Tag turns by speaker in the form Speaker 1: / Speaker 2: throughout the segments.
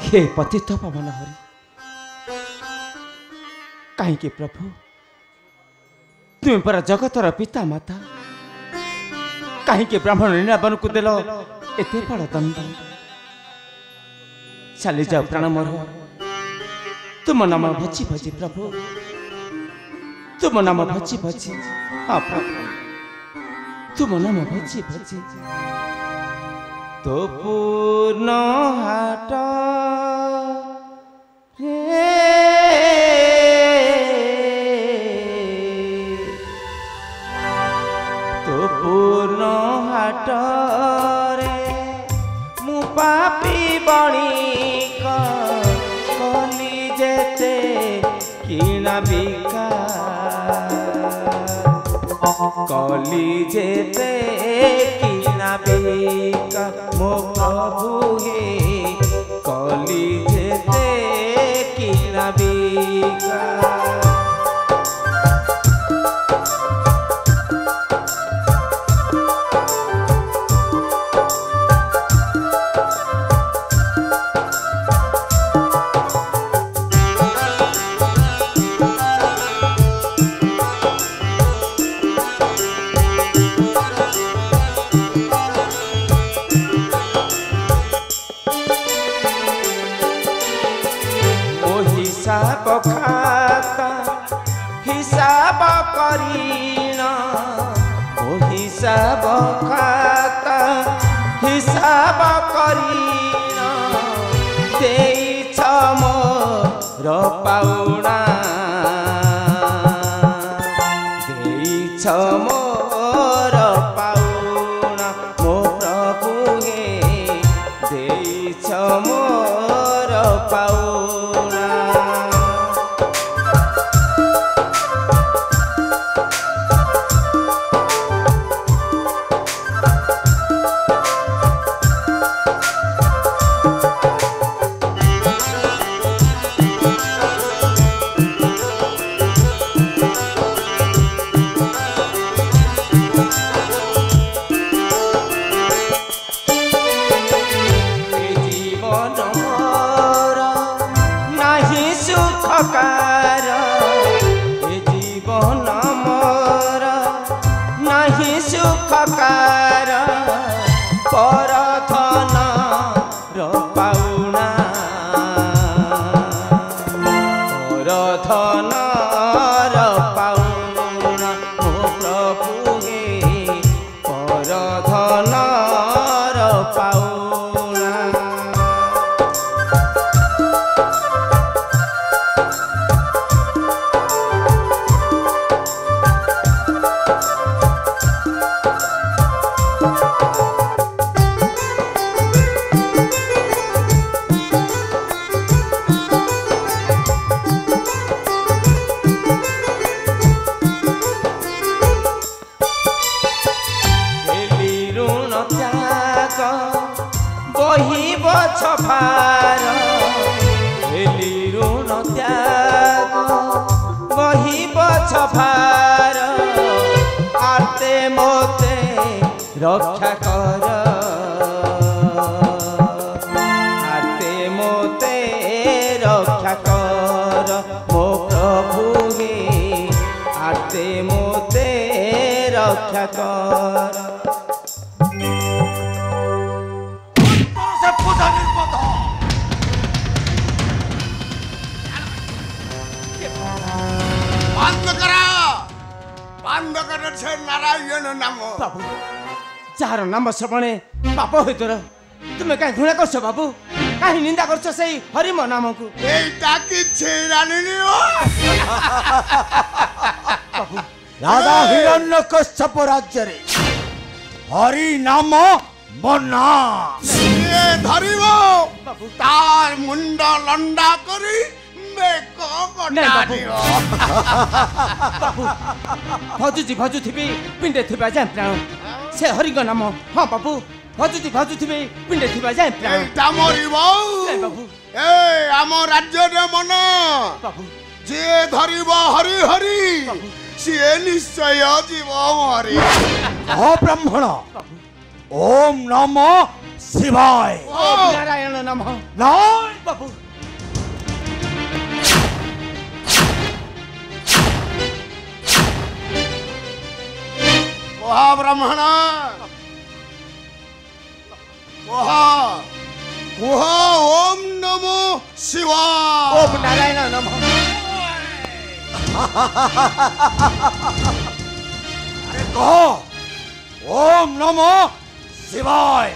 Speaker 1: हे पतित पवन हरि कहीं प्रभु तुम्हें पर जगतर पिता माता कहीं ब्राह्मण निरावन को देल एत बड़ दंड चली जाओ प्राण मोर तुम नाम भजी भजी प्रभु तुम नाम भजी भजी हाँ प्रभु तुम नाम भजी भजी तो पूर्ण हाट तो पूर्ण हाट रे मु पापी बणिक कली जेते किणा बिका कली जेते किणा बिका मो प्रभु हे कली जेते किणा बिका हिसाब करीन ओ हिसाब खाता हिसाब करीन देइछ मोर पाउना देइछ मोर पाउना मो प्रभु हे देइछ मोर पाउना जीवन मोर नहीं सुखकार पर धन पाउना पर धन पाउना ओ प्रभु हे पर धन पाउना बहिब छफार हेली ऋण त्याग बहिब छफार आते मोते रक्षा कर आते मोते रक्षा कर मो प्रभु हे आते मोते रक्षा कर नारायण नाम बाबू जार नाम श्रवणे पाप होतर तुम कहीं घृणा करछ बाबू कहीं निंदा करछ सही हरि मो नाम को एटा किछि जानिनी बाबू
Speaker 2: राजा हिरण्यकश्यप राज्य रे हरि नाम बना ये धरिबो तार मुंड लंडा करी
Speaker 1: भजु थी पिंडे थी जाए प्राण से हरि नाम हाँ बाबू भजु थी पिंडे थी जाए प्राण
Speaker 2: बाबू ए आम राज्य रे मन
Speaker 1: बाबू
Speaker 2: जे धरिब हरि हरि सी निश्चय जीव हरि ब्राह्मण
Speaker 3: ओम नमो शिवाय।
Speaker 1: ओम नारायण नमः।
Speaker 3: नारायण
Speaker 1: बाबू
Speaker 2: कुह ब्राह्मण कुह कुह ओम नमो शिवाय।
Speaker 1: ओम नारायण नमः।
Speaker 3: अरे कहो ओम नमो शिवाय।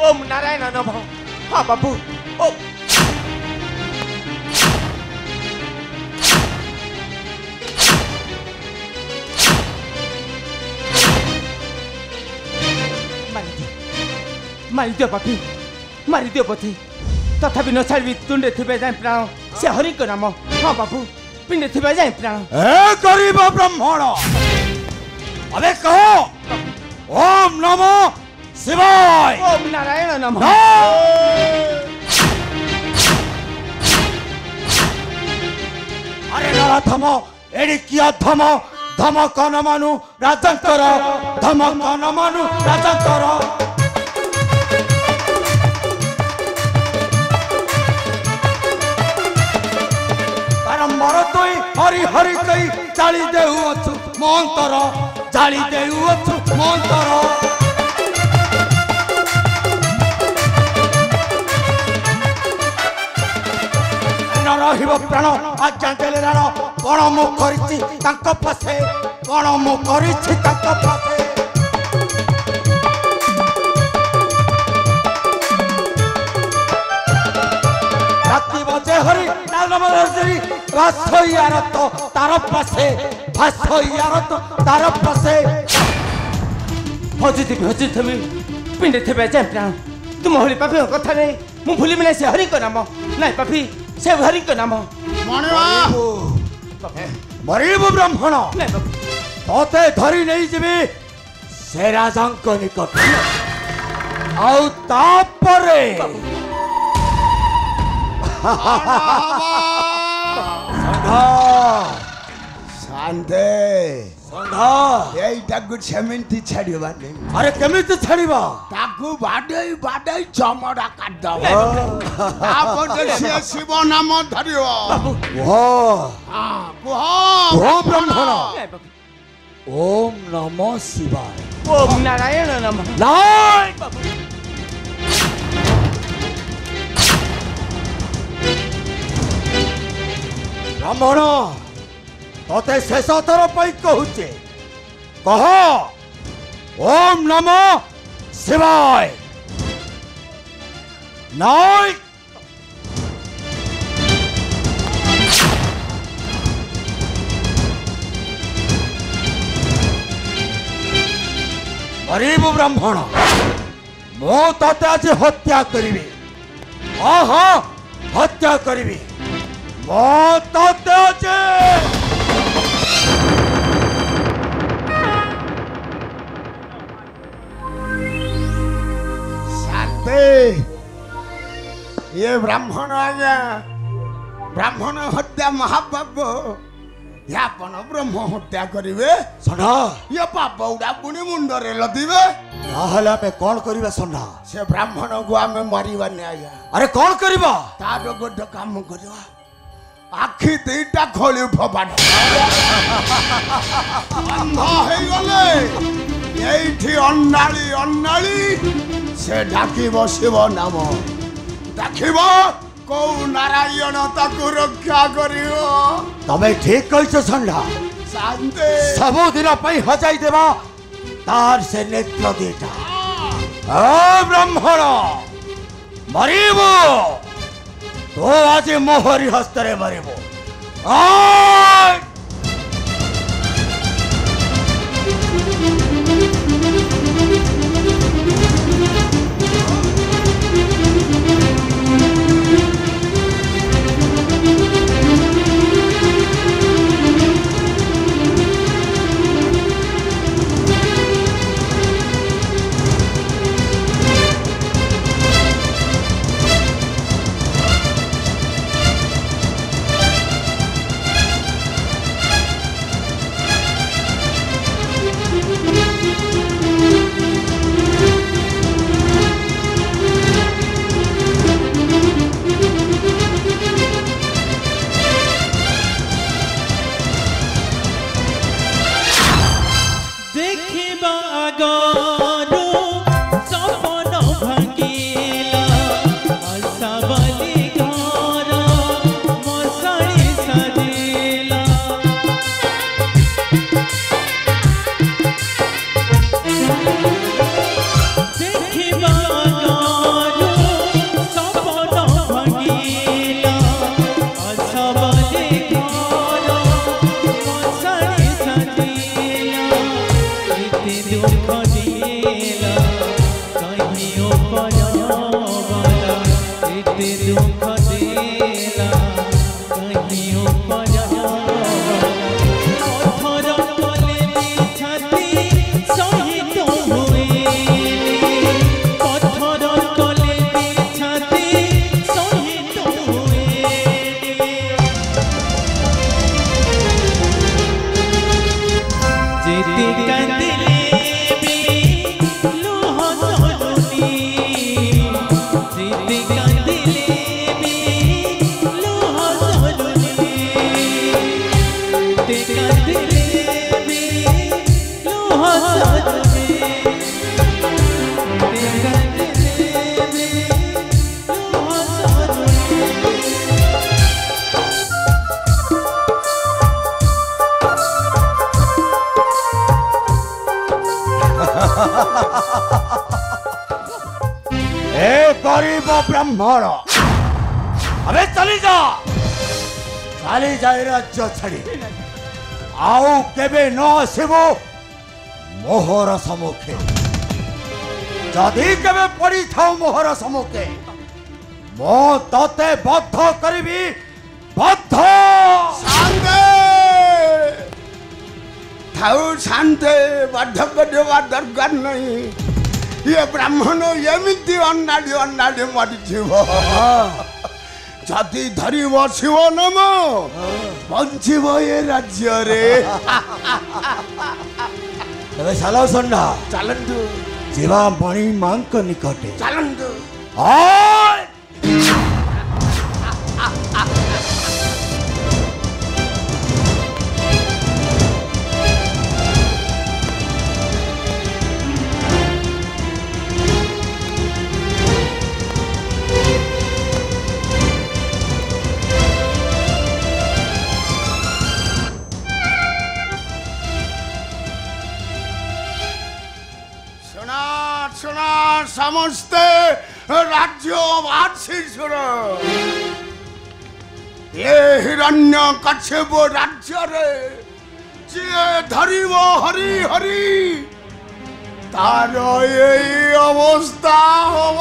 Speaker 1: ओम नारायण नमः। हाँ बाबू ओम मारिदियो पापी मारिदियो पथी तथापि नछाड़बी तुंडे थिबे जाए प्राण से हरि को नाम। हाँ बाबू पिंडे थिबे जाए प्राण।
Speaker 3: ए गरीब ब्राह्मण अबे कहो ओम नमो शिवाय।
Speaker 1: ओम नारायण नमः।
Speaker 3: अरे नराधम एड़ी किया धम धमक न मानु राजंकर धमक न मानु राजंकर। बारंबार तुई हरि हरि कई जाली देउअछु मंतर जाली देउअछु मंतर। ରହିବ ପ୍ରାଣ ଆଜ୍ଞା ଦେଲେ ରାଣ କଣ ମୁଁ କରିଛି ତାଙ୍କ ପାଶେ କଣ ମୁଁ କରିଛି ତାଙ୍କ ପାଶେ। ରାତି ବଜେ ହରି ନାଲମରି ଭାସଇଆର ତ ତାର ପାଶେ ଭାସଇଆର ତ ତାର ପାଶେ।
Speaker 1: ହଜିଥିବି ପିଣ୍ଡେ ଥିବେ ଯାଏ ପ୍ରାଣ ତୁମ ହଳି ପାପିଙ୍କ କଥା ନେଇ ମୁଁ ଭୁଲିବି ନାହିଁ ସେ ହରିଙ୍କ ନାମ। ନାଇଁ ପାପି ସେ ହରିଙ୍କ ନାମ।
Speaker 3: ମରିବୁ ବ୍ରାହ୍ମଣ
Speaker 1: ନାଇଁ ବାବୁ
Speaker 3: ତତେ ଧରି ନେଇଯିବି ସେ ରାଜାଙ୍କ ନିକଟ ଆଉ ତାପରେ
Speaker 2: शांते
Speaker 3: ଷଣ୍ଢ
Speaker 2: এইটাকু সেমিতি ছাড়িবা নেই।
Speaker 3: ଆରେ କେମିତି ଛାଡ଼ିବା
Speaker 2: তাকু বাডাই বাডাই চমড়া কাটদব। তারপরে সে শিব নাম ধরিব।
Speaker 1: বাবু
Speaker 3: ଓ
Speaker 2: হ্যাঁ কুহ
Speaker 3: ଓ ବ୍ରାହ୍ମଣ
Speaker 1: ନାଇଁ ବାବୁ
Speaker 3: ଓମ୍ ନମଃ ଶିବାୟ।
Speaker 1: ଓମ ନାରାୟଣ ନମଃ।
Speaker 3: ନାଇଁ
Speaker 1: ବାବୁ
Speaker 3: ବ୍ରାହ୍ମଣ ତତେ ଶେଷ ଥର ପାଇଁ କହୁଛେ କହ ଓମ୍ ନମଃ ଶିବାୟ। ନାଇଁ ଗରିବ ବ୍ରାହ୍ମଣ ମୁଁ ତତେ ଆଜି ହତ୍ୟା କରିବି। ହଁ ହଁ ହତ୍ୟା କରିବି ମୁଁ ତତେ ଆଜି।
Speaker 2: शांते ये ब्राह्मण आज्ञा ब्राह्मण हत्या महापाप यापन ब्रह्म हत्या करिवे।
Speaker 3: ଷଣ୍ଢ
Speaker 2: ये पाप उड़ा पुणी मुंडरे लदिवे।
Speaker 3: ତାହେଲେ ଆମେ କ'ଣ କରିବା ଷଣ୍ଢ?
Speaker 2: से ब्राह्मण को आमे मारिबानी आज्ञा।
Speaker 3: ଆରେ କ'ଣ କରିବା?
Speaker 2: तार गोटे काम करवा आखि दुईटा खोली फबाड़ अंध हो गले এইটি অন্নালি অন্নালি সে ডাকিব শিব নাম ডাকিব কৌ নারায়ণ তাকে রক্ষা করিব।
Speaker 3: ତମେ ଠିକ କହିଛ ଷଣ୍ଢ।
Speaker 2: ଶାନ୍ତେ
Speaker 3: ସବୁଦିନ ପାଇଁ ହଜାଇ ଦେବା ତାର ସେ ନେତ୍ର ଦିଟା। ଓ ବ୍ରାହ୍ମଣ ମରିବୁ ତୁ ଆଜି ମୋହରି ହସ୍ତରେ ମରିବୁ। ଆୟ! गरीब ब्राह्मण अबे चली जा राज्य छाड़ी आउ केबे न आसबो मोहर सम्मुखे जदि केबे पड़ी थाउ मोहर सम्मुखे मो तते बद्ध करिबी बद्ध
Speaker 2: शांते थाउ शांते बद्ध करवा दरकार नहीं ये ब्राह्मण एमती अन्नाड़ी अन्नाड़ी मरीजीव जदि धरी बसव नम बंचीब ये राज्य रे
Speaker 3: तबे चलो सुनना
Speaker 2: चलतु
Speaker 3: जीवा मणि मांक निकटे
Speaker 2: चलतु समस्ते राज्यवासी ये हिरण्य कश्यप राज्य रे जे धरिब हरि हरि तार यही अवस्था हम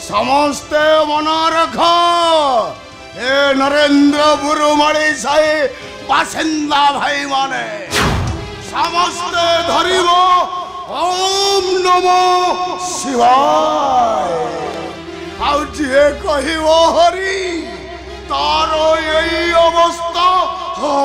Speaker 2: समस्ते मन रख ए नरेंद्रपुर मणि साई बासिंदा भाई माने समस्ते धरिब ओम नमो शिवाय आउ जे कहिबो हरि तार यही अवस्था हो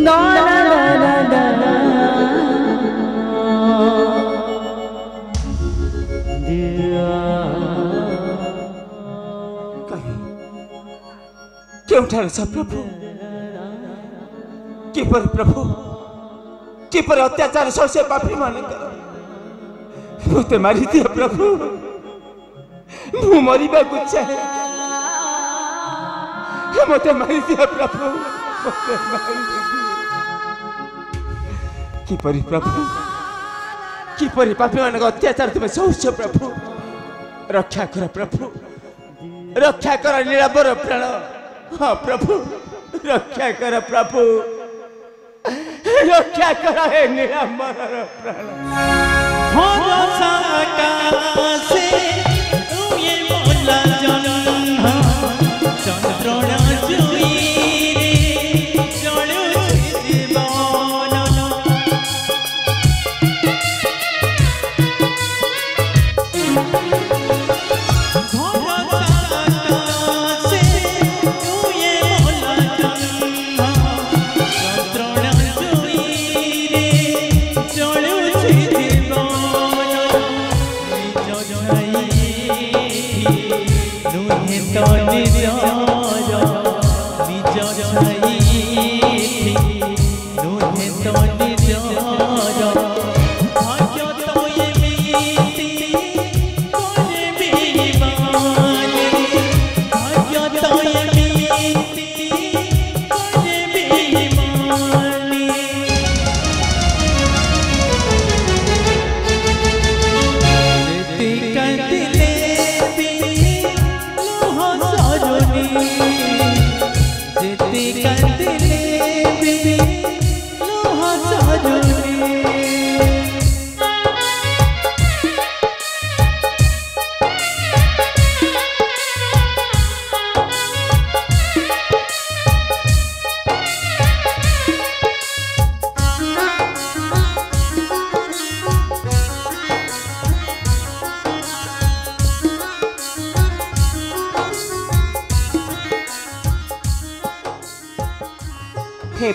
Speaker 4: ना ना ना ना ना
Speaker 1: केउठार छ प्रभु किपर प्रभु किपर अत्याचार सबसे पापी मानकर मुते मारी दिया प्रभु मु मरिबा गुच्छा मते मारी दिया प्रभु मते मारी किपरि प्रभु किपरि पापी मानक अत्याचार तुम सहु प्रभु रक्षा कर प्रभु रक्षा कर निराबर प्राण हाँ प्रभु रक्षा कर प्रभु रक्षा कर हे निराबर प्राण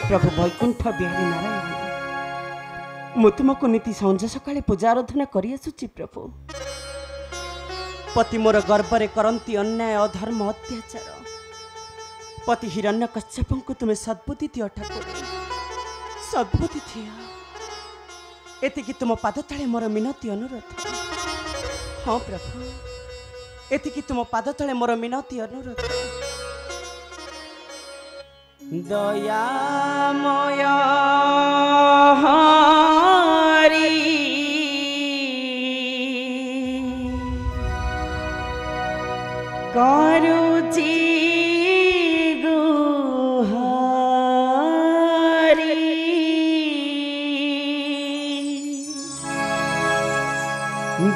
Speaker 5: प्रभु वैकुंठ बिहारी नारायण मु तुमको नीति संज सकाळे पूजा आराधना करि आसुची प्रभु। पति मोर गर्भरे करंती अन्याय अधर्म अत्याचार पति हिरण्यकश्यप को तुम्हें सद्बुद्धि दियो ठाकुर सद्बुद्धि दियो एतिकी तुम पाद तले मोर मिनती अनुरोध। हाँ प्रभु एतिकी तुम पाद तले मोर मिनती अनुरोध। दयामय हरि करुची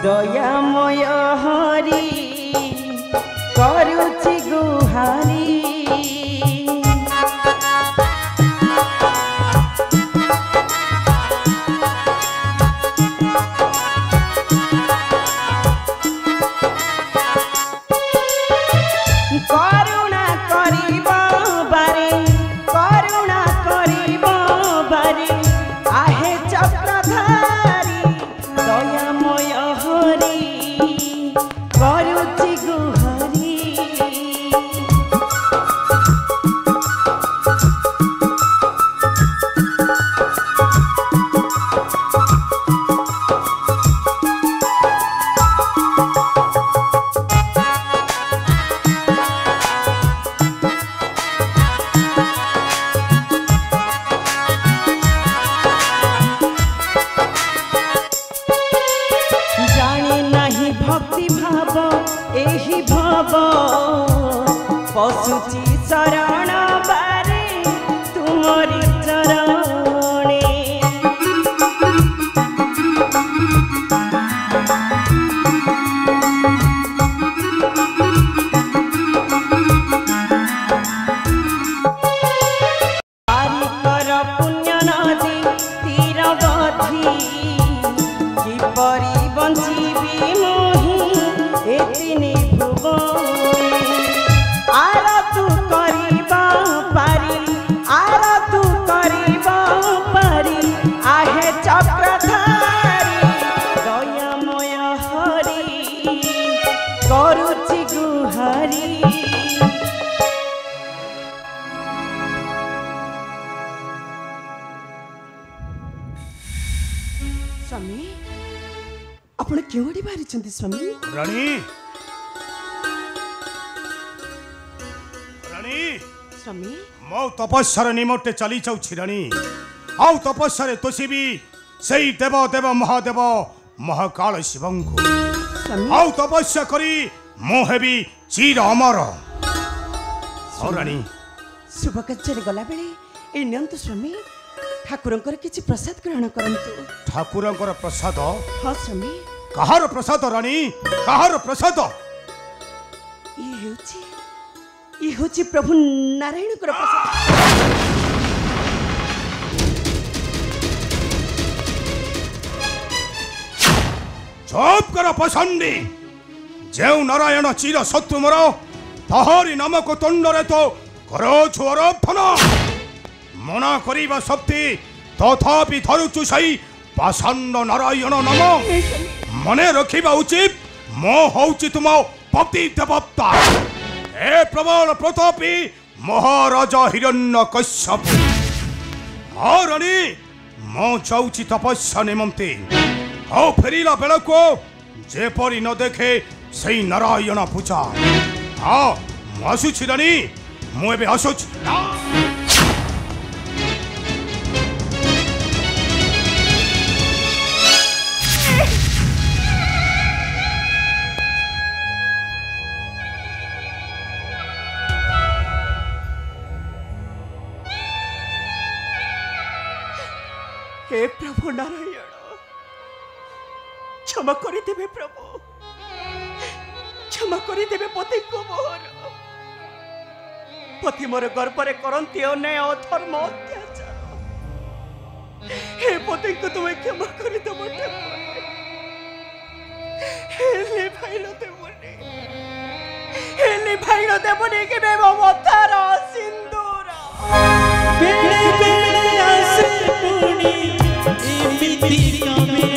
Speaker 5: दयामय हरि करुछि गुहारी करुणा करिब बारे करुणा करिब बारे आहे चक्रधारी दयामय हरि करुछि गुहारी। एही भव पशुची शरण बारे तुमरी चरणे पारी कर पुण्य नदी तीर गधी किपरि बंचिबी एतिनी भुवन आरतु करिबा पारी आरतु करिबा पारी आहे चक्रधारी दयामय हरि करुछि गुहारी। स्वामी आपण केवडी बारी चंदी स्वामी
Speaker 3: रानी रानी
Speaker 5: स्वामी
Speaker 3: मो तपस्यार निमटे चली जाऊँ रानी आउ तपस्या तोषिबी सही देव देव महादेव महाकाल शिवं को आउ तपस्या करी मो हेबी चिर अमर। रानी
Speaker 5: शुभ कार्य गला बेले ए नियंतु स्वामी ठाकुरंकर किछि प्रसाद ग्रहण करंतु।
Speaker 3: ठाकुरंकर प्रसाद?
Speaker 5: हाँ स्वामी।
Speaker 3: कहार प्रसाद रानी कहार प्रसाद?
Speaker 5: ये होची प्रभु नारायण कर प्रसाद।
Speaker 3: चुप कर पसंदी जो नारायण चिर शत्रु मोर तहारी नामक तंडरे तो करो छुअर फल मना करिबा शक्ति तथापि धरुचु सही पाषाण्ड नारायण नाम मने रखिबा उचित मो होउची तुम पति देवता हे प्रबल प्रतापी महाराजा हिरण्यकश्यप। हाँ रानी मो जाऊची तपस्या निमंते आओ फेरिला बेलको जेपरी न देखे सही नारायण पूजा। हाँ आसुची रानी मु एबे आसुची।
Speaker 5: हे प्रभु नारायण क्षमा करि देबे प्रभु क्षमा करि देबे पति को मोर पति मोर गर्भरे करंती अन्याय अधर्म अत्याचार हे पति को तुम्हें क्षमा करि दो हेले भाई नो देबने के बेबो मतार सिंदूर
Speaker 6: ପୁଣି ଏମିତି କମେ